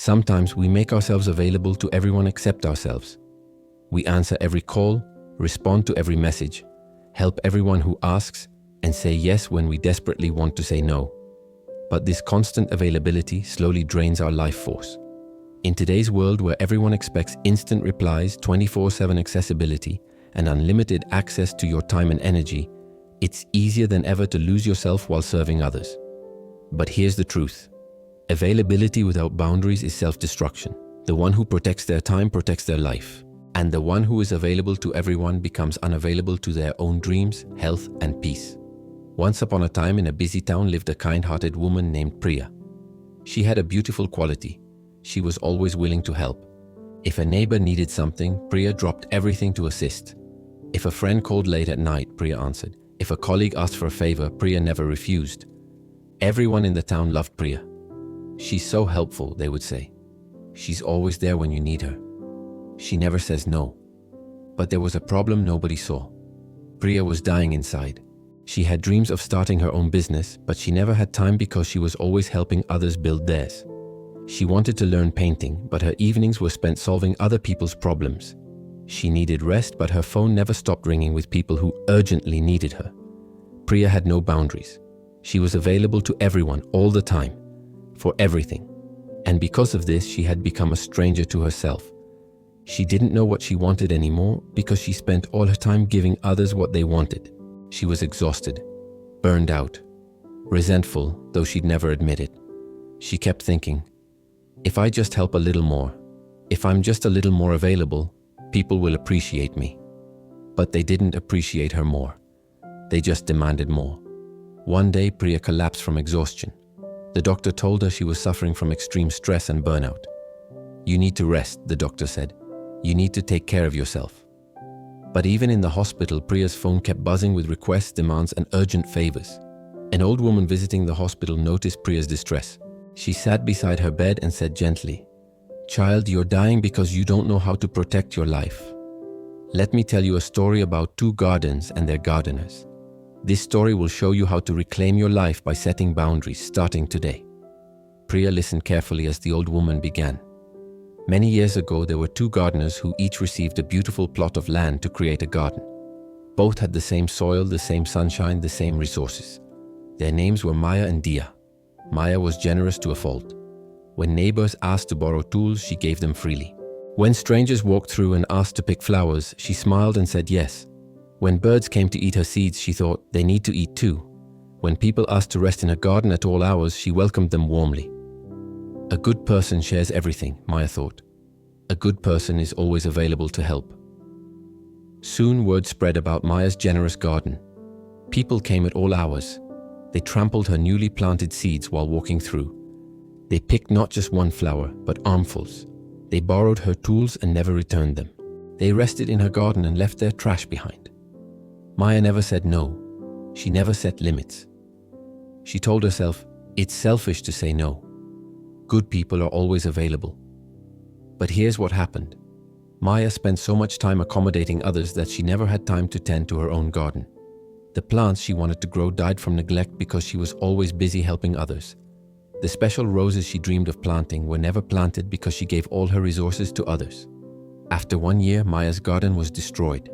Sometimes we make ourselves available to everyone except ourselves. We answer every call, respond to every message, help everyone who asks, and say yes when we desperately want to say no. But this constant availability slowly drains our life force. In today's world where everyone expects instant replies, 24/7 accessibility, and unlimited access to your time and energy, it's easier than ever to lose yourself while serving others. But here's the truth. Availability without boundaries is self-destruction. The one who protects their time protects their life. And the one who is available to everyone becomes unavailable to their own dreams, health, and peace. Once upon a time in a busy town lived a kind-hearted woman named Priya. She had a beautiful quality. She was always willing to help. If a neighbor needed something, Priya dropped everything to assist. If a friend called late at night, Priya answered. If a colleague asked for a favor, Priya never refused. Everyone in the town loved Priya. She's so helpful, they would say. She's always there when you need her. She never says no. But there was a problem nobody saw. Priya was dying inside. She had dreams of starting her own business, but she never had time because she was always helping others build theirs. She wanted to learn painting, but her evenings were spent solving other people's problems. She needed rest, but her phone never stopped ringing with people who urgently needed her. Priya had no boundaries. She was available to everyone all the time, for everything. And because of this, she had become a stranger to herself. She didn't know what she wanted anymore because she spent all her time giving others what they wanted. She was exhausted, burned out, resentful, though she'd never admit it. She kept thinking, if I just help a little more, if I'm just a little more available, people will appreciate me. But they didn't appreciate her more. They just demanded more. One day, Priya collapsed from exhaustion. The doctor told her she was suffering from extreme stress and burnout. You need to rest, the doctor said. You need to take care of yourself. But even in the hospital, Priya's phone kept buzzing with requests, demands, and urgent favors. An old woman visiting the hospital noticed Priya's distress. She sat beside her bed and said gently, "Child, you're dying because you don't know how to protect your life. Let me tell you a story about two gardens and their gardeners. This story will show you how to reclaim your life by setting boundaries starting today." Priya listened carefully as the old woman began. Many years ago, there were two gardeners who each received a beautiful plot of land to create a garden. Both had the same soil, the same sunshine, the same resources. Their names were Maya and Dia. Maya was generous to a fault. When neighbors asked to borrow tools, she gave them freely. When strangers walked through and asked to pick flowers, she smiled and said yes. When birds came to eat her seeds, she thought, they need to eat too. When people asked to rest in her garden at all hours, she welcomed them warmly. A good person shares everything, Maya thought. A good person is always available to help. Soon word spread about Maya's generous garden. People came at all hours. They trampled her newly planted seeds while walking through. They picked not just one flower, but armfuls. They borrowed her tools and never returned them. They rested in her garden and left their trash behind. Maya never said no. She never set limits. She told herself, it's selfish to say no. Good people are always available. But here's what happened. Maya spent so much time accommodating others that she never had time to tend to her own garden. The plants she wanted to grow died from neglect because she was always busy helping others. The special roses she dreamed of planting were never planted because she gave all her resources to others. After 1 year, Maya's garden was destroyed.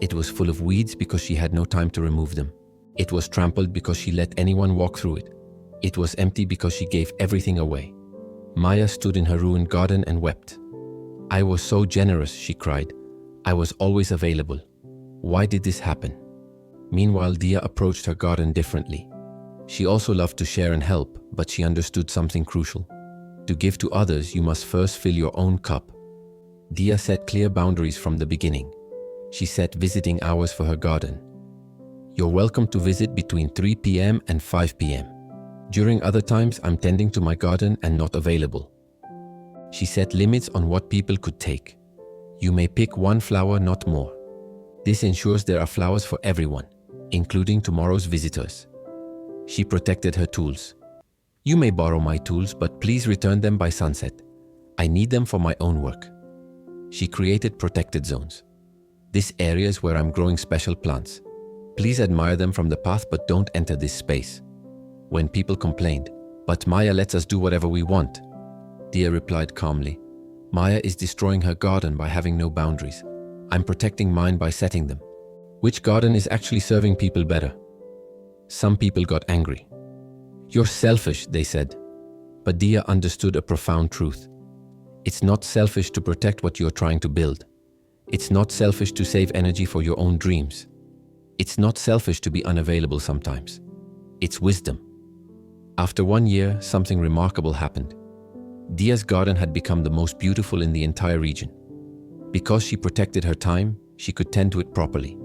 It was full of weeds because she had no time to remove them. It was trampled because she let anyone walk through it. It was empty because she gave everything away. Maya stood in her ruined garden and wept. I was so generous, she cried. I was always available. Why did this happen? Meanwhile, Dia approached her garden differently. She also loved to share and help, but she understood something crucial. To give to others, you must first fill your own cup. Dia set clear boundaries from the beginning. She set visiting hours for her garden. You're welcome to visit between 3 p.m. and 5 p.m. During other times, I'm tending to my garden and not available. She set limits on what people could take. You may pick one flower, not more. This ensures there are flowers for everyone, including tomorrow's visitors. She protected her tools. You may borrow my tools, but please return them by sunset. I need them for my own work. She created protected zones. This area is where I'm growing special plants. Please admire them from the path, but don't enter this space. When people complained, but Maya lets us do whatever we want, Dia replied calmly. Maya is destroying her garden by having no boundaries. I'm protecting mine by setting them. Which garden is actually serving people better? Some people got angry. You're selfish, they said. But Dia understood a profound truth. It's not selfish to protect what you're trying to build. It's not selfish to save energy for your own dreams. It's not selfish to be unavailable sometimes. It's wisdom. After 1 year, something remarkable happened. Dia's garden had become the most beautiful in the entire region. Because she protected her time, she could tend to it properly.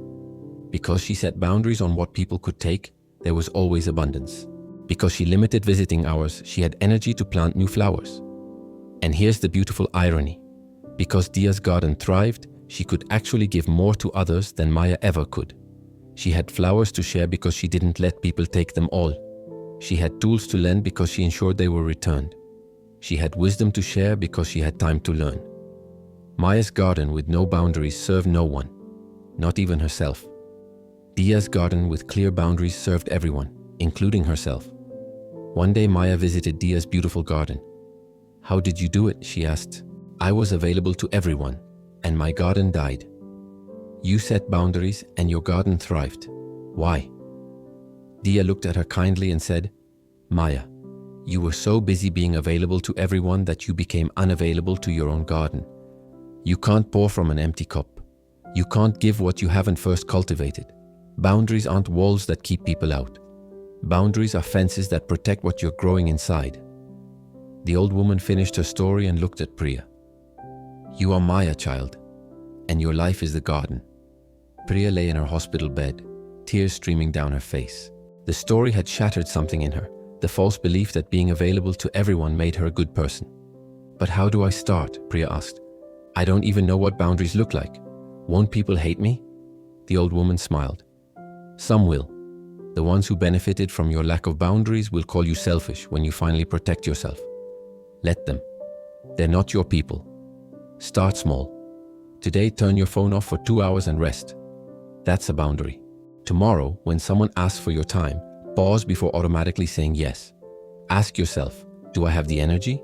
Because she set boundaries on what people could take, there was always abundance. Because she limited visiting hours, she had energy to plant new flowers. And here's the beautiful irony. Because Dia's garden thrived, she could actually give more to others than Maya ever could. She had flowers to share because she didn't let people take them all. She had tools to lend because she ensured they were returned. She had wisdom to share because she had time to learn. Maya's garden with no boundaries served no one, not even herself. Dia's garden with clear boundaries served everyone, including herself. One day Maya visited Dia's beautiful garden. How did you do it? She asked. I was available to everyone, and my garden died. You set boundaries and your garden thrived. Why? Dia looked at her kindly and said, Maya, you were so busy being available to everyone that you became unavailable to your own garden. You can't pour from an empty cup. You can't give what you haven't first cultivated. Boundaries aren't walls that keep people out. Boundaries are fences that protect what you're growing inside. The old woman finished her story and looked at Priya. You are Maya, child, and your life is the garden. Priya lay in her hospital bed, tears streaming down her face. The story had shattered something in her, the false belief that being available to everyone made her a good person. But how do I start? Priya asked. I don't even know what boundaries look like. Won't people hate me? The old woman smiled. Some will. The ones who benefited from your lack of boundaries will call you selfish when you finally protect yourself. Let them. They're not your people. Start small. Today, turn your phone off for 2 hours and rest. That's a boundary. Tomorrow, when someone asks for your time, pause before automatically saying yes. Ask yourself, do I have the energy?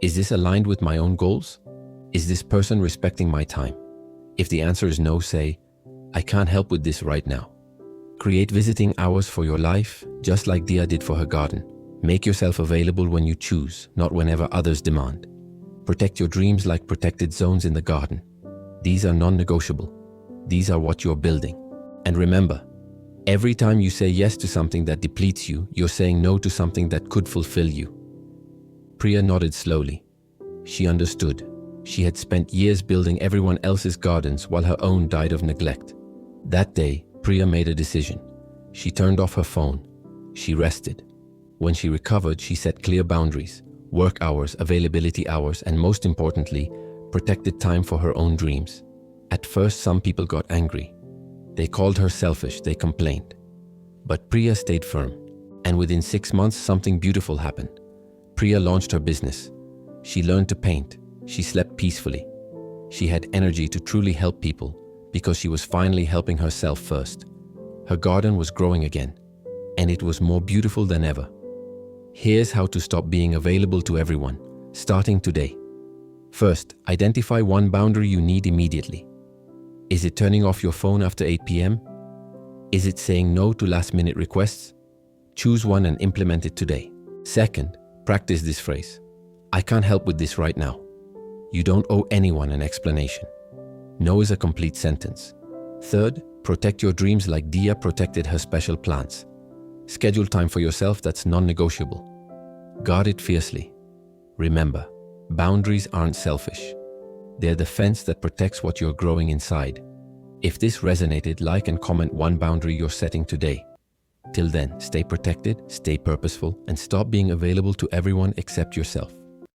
Is this aligned with my own goals? Is this person respecting my time? If the answer is no, say, I can't help with this right now. Create visiting hours for your life, just like Dia did for her garden. Make yourself available when you choose, not whenever others demand. Protect your dreams like protected zones in the garden. These are non-negotiable. These are what you're building. And remember, every time you say yes to something that depletes you, you're saying no to something that could fulfill you. Priya nodded slowly. She understood. She had spent years building everyone else's gardens while her own died of neglect. That day, Priya made a decision. She turned off her phone. She rested. When she recovered, she set clear boundaries, work hours, availability hours, and most importantly, protected time for her own dreams. At first, some people got angry. They called her selfish, they complained. But Priya stayed firm. And within 6 months, something beautiful happened. Priya launched her business. She learned to paint. She slept peacefully. She had energy to truly help people because she was finally helping herself first. Her garden was growing again, and it was more beautiful than ever. Here's how to stop being available to everyone, starting today. First, identify one boundary you need immediately. Is it turning off your phone after 8 p.m.? Is it saying no to last-minute requests? Choose one and implement it today. Second, practice this phrase. I can't help with this right now. You don't owe anyone an explanation. No is a complete sentence. Third, protect your dreams like Dia protected her special plants. Schedule time for yourself that's non-negotiable. Guard it fiercely. Remember, boundaries aren't selfish. They're the fence that protects what you're growing inside. If this resonated, like and comment one boundary you're setting today. Till then, stay protected, stay purposeful, and stop being available to everyone except yourself.